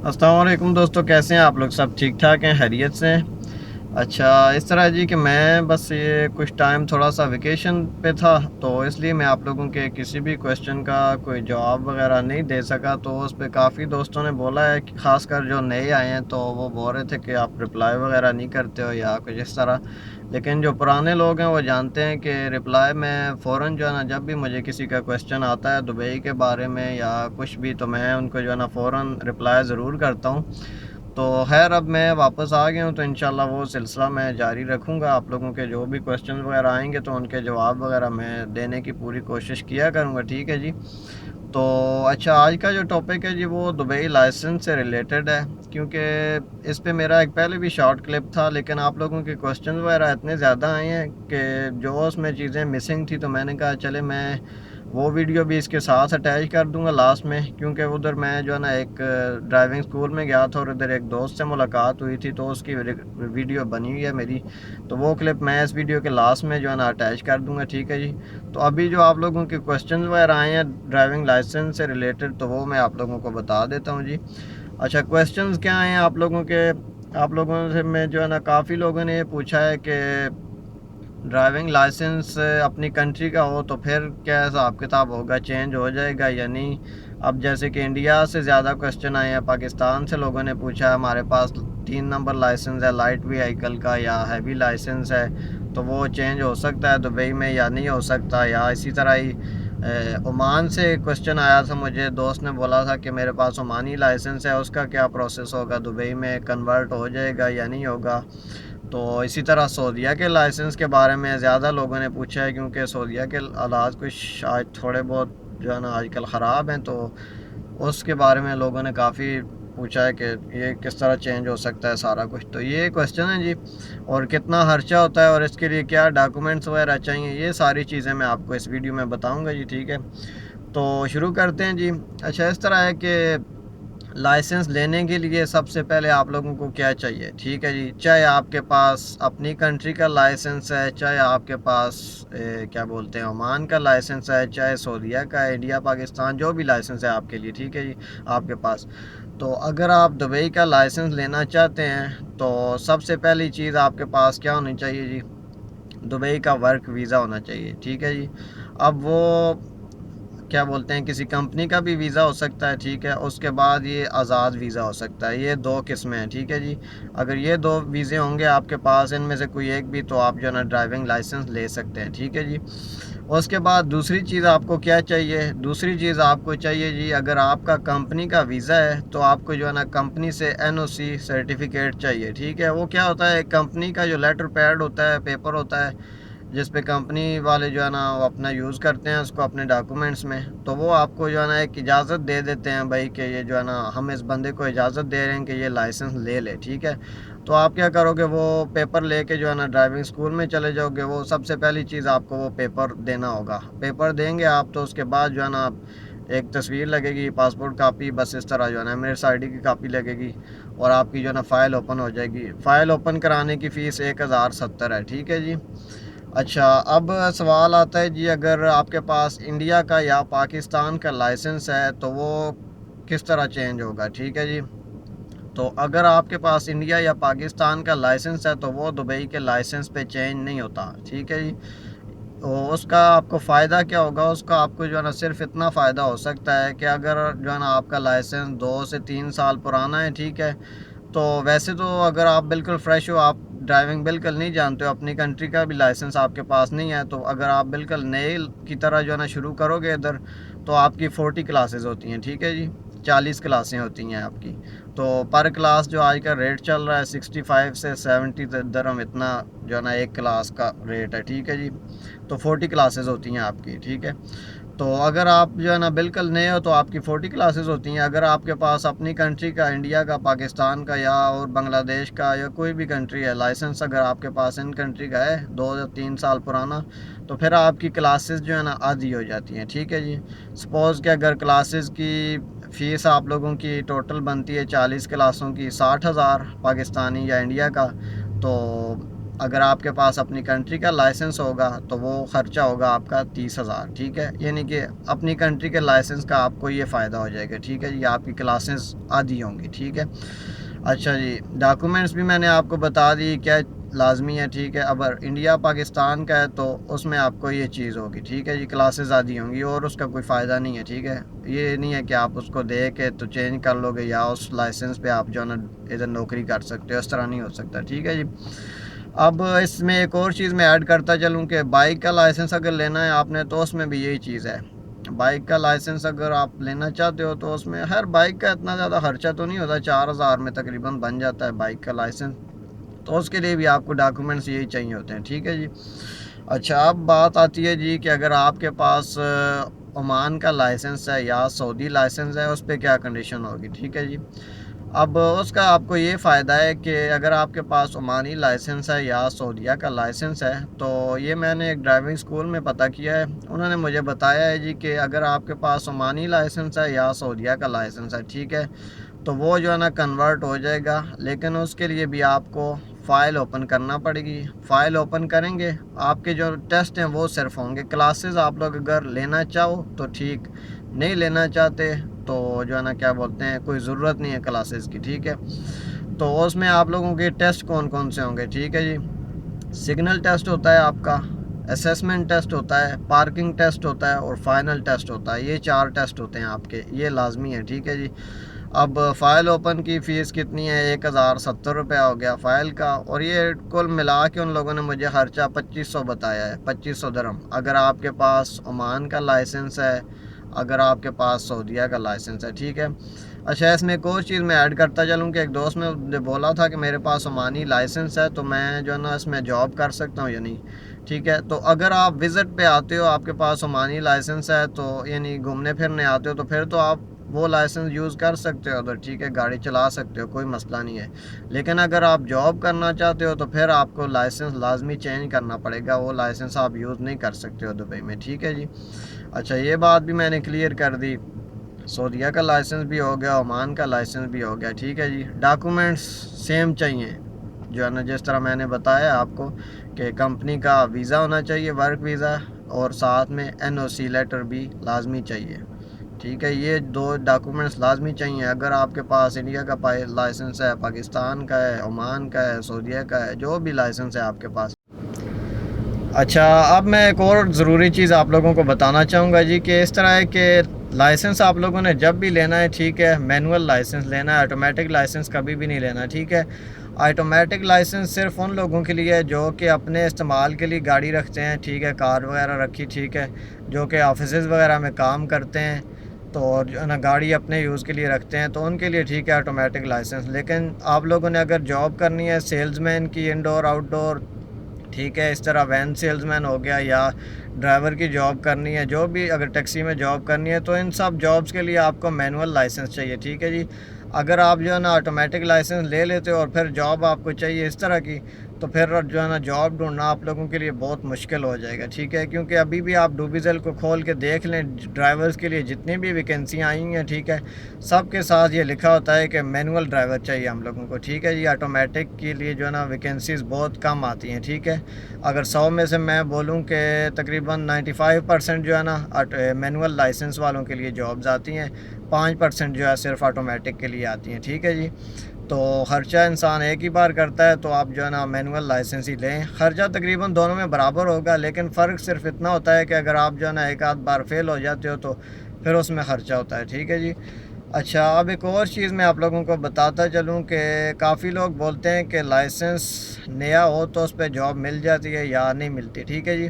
अस्सलाम वालेकुम दोस्तों, कैसे हैं आप लोग? सब ठीक ठाक हैं, खैरियत से हैं? अच्छा, इस तरह जी कि मैं बस ये कुछ टाइम थोड़ा-सा वेकेशन पे था, तो इसलिए मैं आप लोगों के किसी भी क्वेश्चन का कोई जवाब वगैरह नहीं दे सका। तो उस पे काफ़ी दोस्तों ने बोला है कि ख़ासकर जो नए आए हैं, तो वो बोल रहे थे कि आप रिप्लाई वगैरह नहीं करते हो या कुछ इस तरह। लेकिन जो पुराने लोग हैं, वो जानते हैं कि रिप्लाई मैं फ़ौरन जो है ना, जब भी मुझे किसी का क्वेश्चन आता है दुबई के बारे में या कुछ भी, तो मैं उनको जो है ना फ़ौरन रिप्लाई ज़रूर करता हूँ। तो ख़ैर अब मैं वापस आ गया हूँ, तो इंशाल्लाह वो सिलसिला मैं जारी रखूँगा। आप लोगों के जो भी क्वेश्चन वगैरह आएँगे तो उनके जवाब वगैरह मैं देने की पूरी कोशिश किया करूँगा, ठीक है जी। तो अच्छा, आज का जो टॉपिक है जी वो दुबई लाइसेंस से रिलेटेड है, क्योंकि इस पे मेरा एक पहले भी शॉर्ट क्लिप था, लेकिन आप लोगों के क्वेश्चन वगैरह इतने ज़्यादा आए हैं कि जो उसमें चीज़ें मिसिंग थी, तो मैंने कहा चले मैं वो वीडियो भी इसके साथ अटैच कर दूंगा लास्ट में, क्योंकि उधर मैं जो है ना एक ड्राइविंग स्कूल में गया था और उधर एक दोस्त से मुलाकात हुई थी, तो उसकी वीडियो बनी हुई है मेरी। तो वो क्लिप मैं इस वीडियो के लास्ट में जो है ना अटैच कर दूंगा, ठीक है जी। तो अभी जो आप लोगों के क्वेश्चन वगैरह आए हैं ड्राइविंग लाइसेंस से रिलेटेड, तो वो मैं आप लोगों को बता देता हूँ जी। अच्छा, क्वेश्चंस क्या हैं आप लोगों के? आप लोगों से मैं जो है ना, काफ़ी लोगों ने ये पूछा है कि ड्राइविंग लाइसेंस अपनी कंट्री का हो तो फिर क्या हिसाब किताब होगा, चेंज हो जाएगा या नहीं? अब जैसे कि इंडिया से ज़्यादा क्वेश्चन आए हैं, पाकिस्तान से लोगों ने पूछा है, हमारे पास 3 नंबर लाइसेंस है लाइट व्हीकल का या हैवी लाइसेंस है, तो वो चेंज हो सकता है दुबई में या नहीं हो सकता? या इसी तरह ही ओमान से क्वेश्चन आया था, मुझे दोस्त ने बोला था कि मेरे पास ओमानी लाइसेंस है, उसका क्या प्रोसेस होगा, दुबई में कन्वर्ट हो जाएगा या नहीं होगा? तो इसी तरह सऊदीया के लाइसेंस के बारे में ज़्यादा लोगों ने पूछा है, क्योंकि सऊदीया के हालात कुछ आज थोड़े बहुत जो है ना आजकल ख़राब हैं, तो उसके बारे में लोगों ने काफ़ी पूछा है कि ये किस तरह चेंज हो सकता है सारा कुछ। तो ये क्वेश्चन है जी। और कितना खर्चा होता है और इसके लिए क्या डॉक्यूमेंट्स वगैरह चाहिए, ये सारी चीज़ें मैं आपको इस वीडियो में बताऊँगा जी, ठीक है। तो शुरू करते हैं जी। अच्छा, इस तरह है कि लाइसेंस लेने के लिए सबसे पहले आप लोगों को क्या चाहिए, ठीक है जी। चाहे आपके पास अपनी कंट्री का लाइसेंस है, चाहे आपके पास क्या बोलते हैं, ओमान का लाइसेंस है, चाहे सऊदीया का, इंडिया पाकिस्तान जो भी लाइसेंस है आपके लिए, ठीक है जी, आपके पास। तो अगर आप दुबई का लाइसेंस लेना चाहते हैं तो सबसे पहली चीज़ आपके पास क्या होनी चाहिए जी, दुबई का वर्क वीज़ा होना चाहिए, ठीक है जी। अब वो क्या बोलते हैं, किसी कंपनी का भी वीज़ा हो सकता है, ठीक है। उसके बाद ये आज़ाद वीज़ा हो सकता है, ये दो किस्में हैं, ठीक है जी। अगर ये दो वीज़े होंगे आपके पास, इनमें से कोई एक भी, तो आप जो है ना ड्राइविंग लाइसेंस ले सकते हैं, ठीक है जी। उसके बाद दूसरी चीज़ आपको क्या चाहिए, दूसरी चीज़ आपको चाहिए जी, अगर आपका कंपनी का वीज़ा है तो आपको जो है ना कंपनी से एनओसी सर्टिफिकेट चाहिए, ठीक है। वो क्या होता है, कंपनी का जो लेटर पैड होता है, पेपर होता है, जिस पे कंपनी वाले जो है ना वो अपना यूज़ करते हैं उसको अपने डॉक्यूमेंट्स में, तो वो आपको जो है ना एक इजाज़त दे देते हैं भाई कि ये जो है ना हम इस बंदे को इजाज़त दे रहे हैं कि ये लाइसेंस ले ले, ठीक है। तो आप क्या करोगे, वो पेपर लेके जो है ना ड्राइविंग स्कूल में चले जाओगे। वो सबसे पहली चीज़ आपको वो पेपर देना होगा, पेपर देंगे आप, तो उसके बाद जो है ना एक तस्वीर लगेगी, पासपोर्ट कापी, बस इस तरह जो है ना एमिरेट्स आईडी की कापी लगेगी, और आपकी जो है ना फ़ाइल ओपन हो जाएगी। फ़ाइल ओपन कराने की फ़ीस 1070 है, ठीक है जी। अच्छा, अब सवाल आता है जी, अगर आपके पास इंडिया का या पाकिस्तान का लाइसेंस है तो वो किस तरह चेंज होगा, ठीक है जी। तो अगर आपके पास इंडिया या पाकिस्तान का लाइसेंस है तो वो दुबई के लाइसेंस पे चेंज नहीं होता, ठीक है जी। तो उसका आपको फ़ायदा क्या होगा, उसका आपको जो है ना सिर्फ इतना फ़ायदा हो सकता है कि अगर जो है ना आपका लाइसेंस 2 से 3 साल पुराना है, ठीक है। तो वैसे तो अगर आप बिल्कुल फ्रेश हो, आप ड्राइविंग बिल्कुल नहीं जानते हो, अपनी कंट्री का भी लाइसेंस आपके पास नहीं है, तो अगर आप बिल्कुल नए की तरह जो है ना शुरू करोगे इधर, तो आपकी 40 क्लासेस होती हैं, ठीक है जी। 40 क्लासें होती हैं आपकी। तो पर क्लास जो आज का रेट चल रहा है 65 से 70 दरम, इतना जो है ना एक क्लास का रेट है, ठीक है जी। तो 40 क्लासेस होती हैं आपकी, ठीक है। तो अगर आप जो है ना बिल्कुल नए हो तो आपकी 40 क्लासेस होती हैं। अगर आपके पास अपनी कंट्री का, इंडिया का, पाकिस्तान का या और बांग्लादेश का या कोई भी कंट्री है लाइसेंस, अगर आपके पास इन कंट्री का है 2 या 3 साल पुराना, तो फिर आपकी क्लासेस जो है ना आधी हो जाती हैं, ठीक है जी। सपोज़ कि अगर क्लासेस की फ़ीस आप लोगों की टोटल बनती है 40 क्लासों की 60,000 पाकिस्तानी या इंडिया का, तो अगर आपके पास अपनी कंट्री का लाइसेंस होगा तो वो ख़र्चा होगा आपका 30,000, ठीक है। यानी कि अपनी कंट्री के लाइसेंस का आपको ये फ़ायदा हो जाएगा, ठीक है जी। आपकी क्लासेस आधी होंगी, ठीक है। अच्छा जी, डॉक्यूमेंट्स भी मैंने आपको बता दी क्या लाजमी है, ठीक है। अगर इंडिया पाकिस्तान का है तो उसमें आपको ये चीज़ होगी, ठीक है जी। क्लासेस आधी होंगी और उसका कोई फ़ायदा नहीं है, ठीक है। ये नहीं है कि आप उसको दे के तो चेंज कर लोगे या उस लाइसेंस पे आप जो है ना इधर नौकरी कर सकते हो, इस तरह नहीं हो सकता, ठीक है जी। अब इसमें एक और चीज़ मैं ऐड करता चलूँ कि बाइक का लाइसेंस अगर लेना है आपने तो उसमें भी यही चीज़ है। बाइक का लाइसेंस अगर आप लेना चाहते हो तो उसमें हर बाइक का इतना ज़्यादा खर्चा तो नहीं होता, 4,000 में तकरीबन बन जाता है बाइक का लाइसेंस। तो उसके लिए भी आपको डॉक्यूमेंट्स यही चाहिए होते हैं, ठीक है जी। अच्छा, अब बात आती है जी कि अगर आपके पास ओमान का लाइसेंस है या सऊदी लाइसेंस है, उस पर क्या कंडीशन होगी, ठीक है जी। अब उसका आपको ये फ़ायदा है कि अगर आपके पास ओमानी लाइसेंस है या सऊदीया का लाइसेंस है, तो ये मैंने एक ड्राइविंग स्कूल में पता किया है। उन्होंने मुझे बताया है जी कि अगर आपके पास ओमानी लाइसेंस है या सऊदीया का लाइसेंस है, ठीक है, तो वो जो है ना कन्वर्ट हो जाएगा, लेकिन उसके लिए भी आपको फ़ाइल ओपन करना पड़ेगी। फ़ाइल ओपन करेंगे, आपके जो टेस्ट हैं वो सिर्फ होंगे। क्लासेस आप लोग अगर लेना चाहो तो ठीक, नहीं लेना चाहते तो जो है ना क्या बोलते हैं, कोई ज़रूरत नहीं है क्लासेस की, ठीक है। तो उसमें आप लोगों के टेस्ट कौन कौन से होंगे, ठीक है जी। सिग्नल टेस्ट होता है आपका, असेसमेंट टेस्ट होता है, पार्किंग टेस्ट होता है और फाइनल टेस्ट होता है। ये 4 टेस्ट होते हैं आपके, ये लाजमी है, ठीक है जी। अब फ़ाइल ओपन की फ़ीस कितनी है, 1,070 रुपया हो गया फ़ाइल का, और ये कुल मिला के उन लोगों ने मुझे ख़र्चा 2500 बताया है, 2500 दिरहम। अगर आपके पास ओमान का लाइसेंस है, अगर आपके पास सऊदीया का लाइसेंस है, ठीक है। अच्छा, इसमें एक और चीज़ मैं ऐड करता चलूँ कि एक दोस्त ने मुझे बोला था कि मेरे पास ओमानी लाइसेंस है तो मैं जो है ना इसमें जॉब कर सकता हूँ या नहीं, ठीक है। तो अगर आप विज़िट पे आते हो, आपके पास ओमानी लाइसेंस है, तो यानी घूमने फिरने आते हो, तो फिर तो आप वो लाइसेंस यूज़ कर सकते हो उधर, ठीक है, गाड़ी चला सकते हो, कोई मसला नहीं है। लेकिन अगर आप जॉब करना चाहते हो तो फिर आपको लाइसेंस लाजमी चेंज करना पड़ेगा, वो लाइसेंस आप यूज़ नहीं कर सकते हो दुबई में, ठीक है जी। अच्छा, ये बात भी मैंने क्लियर कर दी। सऊदीया का लाइसेंस भी हो गया, ओमान का लाइसेंस भी हो गया, ठीक है जी। डॉक्यूमेंट्स सेम चाहिए, जो है ना जिस तरह मैंने बताया आपको कि कंपनी का वीज़ा होना चाहिए, वर्क वीज़ा, और साथ में एनओसी लेटर भी लाजमी चाहिए, ठीक है। ये 2 डॉक्यूमेंट्स लाजमी चाहिए। अगर आपके पास इंडिया का लाइसेंस है, पाकिस्तान का है, ओमान का है, सऊदीया का है, जो भी लाइसेंस है आपके पास। अच्छा, अब मैं एक और ज़रूरी चीज़ आप लोगों को बताना चाहूँगा जी कि इस तरह है कि लाइसेंस आप लोगों ने जब भी लेना है, ठीक है, मैनुअल लाइसेंस लेना है, ऑटोमेटिक लाइसेंस कभी भी नहीं लेना, ठीक है। ऑटोमेटिक लाइसेंस सिर्फ उन लोगों के लिए है जो कि अपने इस्तेमाल के लिए गाड़ी रखते हैं, ठीक है, कार वगैरह रखी, ठीक है, जो कि ऑफिसेज़ वगैरह में काम करते हैं, तो जो है ना गाड़ी अपने यूज़ के लिए रखते हैं, तो उनके लिए ठीक है ऑटोमेटिक लाइसेंस। लेकिन आप लोगों ने अगर जॉब करनी है सेल्समैन की, इंडोर आउटडोर, ठीक है, इस तरह वैन सेल्समैन हो गया, या ड्राइवर की जॉब करनी है, जो भी अगर टैक्सी में जॉब करनी है, तो इन सब जॉब्स के लिए आपको मैनुअल लाइसेंस चाहिए, ठीक है जी। अगर आप जो है ना ऑटोमेटिक लाइसेंस ले लेते हो और फिर जॉब आपको चाहिए इस तरह की, तो फिर जो है ना जॉब ढूंढना आप लोगों के लिए बहुत मुश्किल हो जाएगा, ठीक है। क्योंकि अभी भी आप डूबीज़ल को खोल के देख लें, ड्राइवर्स के लिए जितनी भी वैकेंसियाँ आई हैं, ठीक है, सब के साथ ये लिखा होता है कि मैनुअल ड्राइवर चाहिए हम लोगों को, ठीक है जी। ऑटोमेटिक के लिए जो है ना वैकेंसीज़ बहुत कम आती हैं, ठीक है। अगर 100 में से मैं बोलूँ कि तकरीबन 95% जो है ना मैनुअल लाइसेंस वालों के लिए जॉब्स आती हैं, 5% जो है सिर्फ ऑटोमेटिक के लिए आती हैं, ठीक है जी। तो ख़र्चा इंसान एक ही बार करता है, तो आप जो है ना मैनुअल लाइसेंस ही लें। ख़र्चा तकरीबन दोनों में बराबर होगा, लेकिन फ़र्क सिर्फ इतना होता है कि अगर आप जो है ना एक आध बार फेल हो जाते हो तो फिर उसमें ख़र्चा होता है, ठीक है जी। अच्छा, अब एक और चीज़ मैं आप लोगों को बताता चलूँ कि काफ़ी लोग बोलते हैं कि लाइसेंस नया हो तो उस पर जॉब मिल जाती है या नहीं मिलती, ठीक है जी।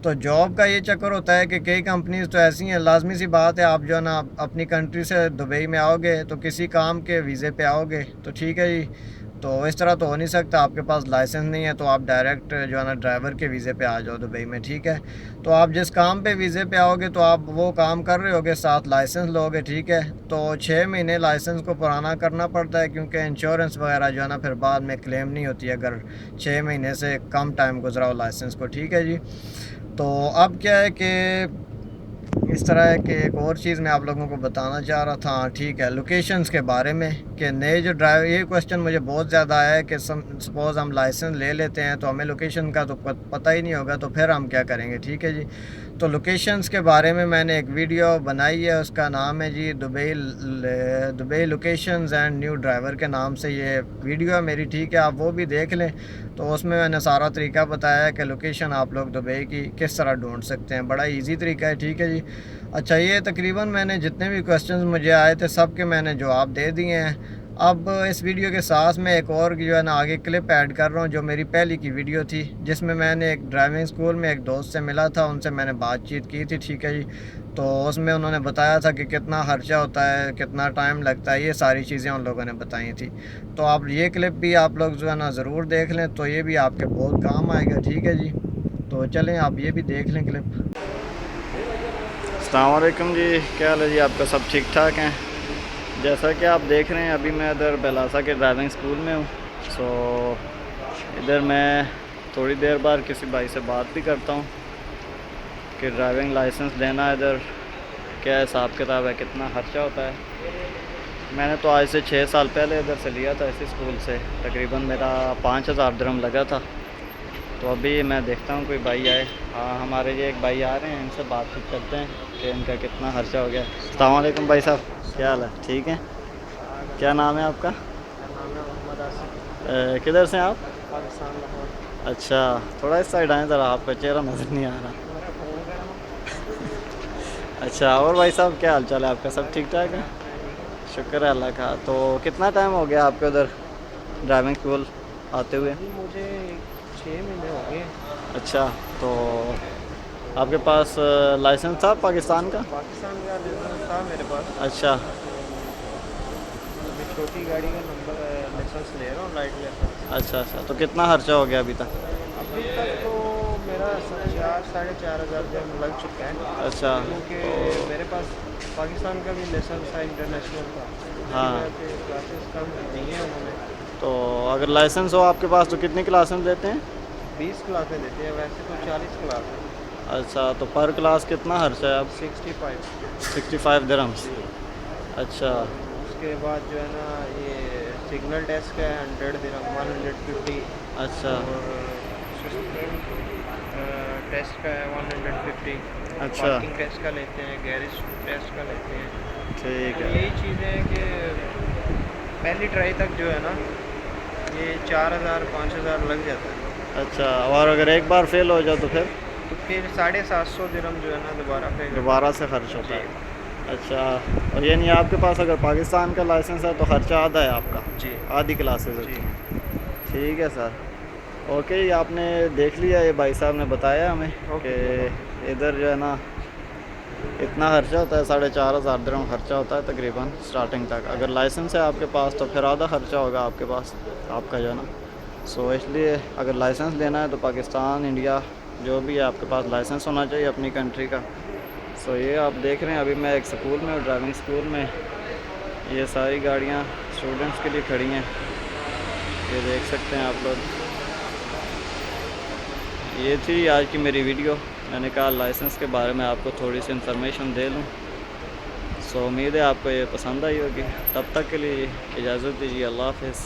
तो जॉब का ये चक्कर होता है कि कई कंपनीज़ तो ऐसी हैं, लाज़मी सी बात है, आप जो है ना अपनी कंट्री से दुबई में आओगे तो किसी काम के वीज़े पे आओगे, तो ठीक है जी। तो इस तरह तो हो नहीं सकता, आपके पास लाइसेंस नहीं है तो आप डायरेक्ट जो है ना ड्राइवर के वीज़े पे आ जाओ दुबई में, ठीक है। तो आप जिस काम पे वीज़े पे आओगे तो आप वो काम कर रहे होगे, साथ लाइसेंस लोगे, ठीक है। तो 6 महीने लाइसेंस को पुराना करना पड़ता है, क्योंकि इंश्योरेंस वगैरह जो है ना फिर बाद में क्लेम नहीं होती अगर 6 महीने से कम टाइम गुजरा हो लाइसेंस को, ठीक है जी। तो अब क्या है कि इस तरह के एक और चीज़ मैं आप लोगों को बताना चाह रहा था। हाँ ठीक है, लोकेशंस के बारे में कि नए जो ड्राइवर, ये क्वेश्चन मुझे बहुत ज़्यादा आया है कि सपोज़ हम लाइसेंस ले लेते हैं तो हमें लोकेशन का तो पता ही नहीं होगा, तो फिर हम क्या करेंगे। ठीक है जी, तो लोकेशंस के बारे में मैंने एक वीडियो बनाई है, उसका नाम है जी Dubai locations and new driver के नाम से ये वीडियो है मेरी। ठीक है, आप वो भी देख लें। तो उसमें मैंने सारा तरीका बताया है कि लोकेशन आप लोग दुबई की किस तरह ढूंढ सकते हैं, बड़ा इजी तरीका है। ठीक है जी। अच्छा, ये तकरीबन मैंने जितने भी क्वेश्चंस मुझे आए थे सब के मैंने जवाब दे दिए हैं। अब इस वीडियो के साथ मैं एक और जो है ना आगे क्लिप ऐड कर रहा हूँ, जो मेरी पहली की वीडियो थी, जिसमें मैंने एक ड्राइविंग स्कूल में एक दोस्त से मिला था, उनसे मैंने बातचीत की थी। ठीक है जी। तो उसमें उन्होंने बताया था कि कितना खर्चा होता है, कितना टाइम लगता है, ये सारी चीज़ें उन लोगों ने बताई थी। तो आप ये क्लिप भी आप लोग जो है ना ज़रूर देख लें, तो ये भी आपके बहुत काम आएगा। ठीक है जी, तो चलें आप ये भी देख लें क्लिप। अस्सलाम वालेकुम जी, क्या हाल है जी आपका, सब ठीक ठाक हैं। जैसा कि आप देख रहे हैं अभी मैं इधर बेलासा के ड्राइविंग स्कूल में हूँ। सो इधर मैं थोड़ी देर बाद किसी भाई से बात भी करता हूँ कि ड्राइविंग लाइसेंस लेना इधर क्या हिसाब किताब है, कितना खर्चा होता है। मैंने तो आज से 6 साल पहले इधर से लिया था, इसी स्कूल से। तकरीबन मेरा 5000 दिरहम लगा था। तो अभी मैं देखता हूँ कोई भाई आए। हाँ, हमारे ये एक भाई आ रहे हैं, इनसे बातचीत करते हैं कि इनका कितना खर्चा हो गया। अस्सलाम वालेकुम भाई साहब, क्या हाल है, ठीक है। क्या नाम है आपका? किधर से हैं आप? पाकिस्तान लाहौर। अच्छा, थोड़ा इस साइड आए ज़रा, आपका चेहरा नज़र नहीं आ रहा। अच्छा, और भाई साहब क्या हाल चाल है आपका, सब ठीक ठाक है? शुक्र है अल्लाह का। तो कितना टाइम हो गया आपके उधर ड्राइविंग स्कूल आते हुए? मुझे 6 महीने हो गए। अच्छा, तो आपके पास लाइसेंस था पाकिस्तान का? पाकिस्तान का लाइसेंस था मेरे पास। अच्छा मैं छोटी गाड़ी का नंबर लाइसेंस ले रहा हूँ, लाइट लाइसेंस। अच्छा अच्छा, तो कितना खर्चा हो गया अभी तक? अभी तक तो मेरा 4,500 लग चुका है। अच्छा, क्योंकि तो मेरे पास पाकिस्तान का भी लाइसेंस था, इंटरनेशनल था। हाँ, क्लासेस कम दी हैं उन्होंने। तो अगर लाइसेंस हो आपके पास तो कितनी क्लासेस देते हैं? 20 क्लासें देते हैं, वैसे तो 40 क्लास है। अच्छा, तो पर क्लास कितना खर्चा है अब? 65। 65 दिरहम्स। अच्छा उसके बाद जो है ना ये सिग्नल टेस्ट का है 100 दिरहम, 150। अच्छा और सिस्टम टेस्ट का है 150। अच्छा, पार्किंग टेस्ट का लेते हैं, गैरेज टेस्ट का लेते हैं। ठीक तो है। यही चीज़ें हैं कि पहली ट्राई तक जो है ना ये 4,000-5,000 लग जाता है। अच्छा, और अगर एक बार फेल हो जाए तो फिर 750 दिरहम जो है ना दोबारा पे दोबारा से खर्च होता जी है। अच्छा, और ये नहीं आपके पास अगर पाकिस्तान का लाइसेंस है तो खर्चा आधा है आपका, जी आधी क्लासेस जी। होती हैं। ठीक है सर, ओके। ये आपने देख लिया, ये भाई साहब ने बताया हमें कि इधर जो है ना इतना खर्चा होता है, 4,500 दिरहम खर्चा होता है तकरीबन स्टार्टिंग तक। अगर लाइसेंस है आपके पास तो फिर आधा खर्चा होगा आपके पास, आपका जो है ना। सो इसलिए अगर लाइसेंस लेना है तो पाकिस्तान, इंडिया, जो भी है आपके पास लाइसेंस होना चाहिए अपनी कंट्री का। सो ये आप देख रहे हैं अभी मैं एक स्कूल में, ड्राइविंग स्कूल में, ये सारी गाड़ियाँ स्टूडेंट्स के लिए खड़ी हैं, ये देख सकते हैं आप लोग। ये थी आज की मेरी वीडियो, मैंने कहा लाइसेंस के बारे में आपको थोड़ी सी इन्फॉर्मेशन दे लूँ। सो उम्मीद है आपको ये पसंद आई होगी। तब तक के लिए इजाज़त दीजिए, अल्लाह हाफ़िज़।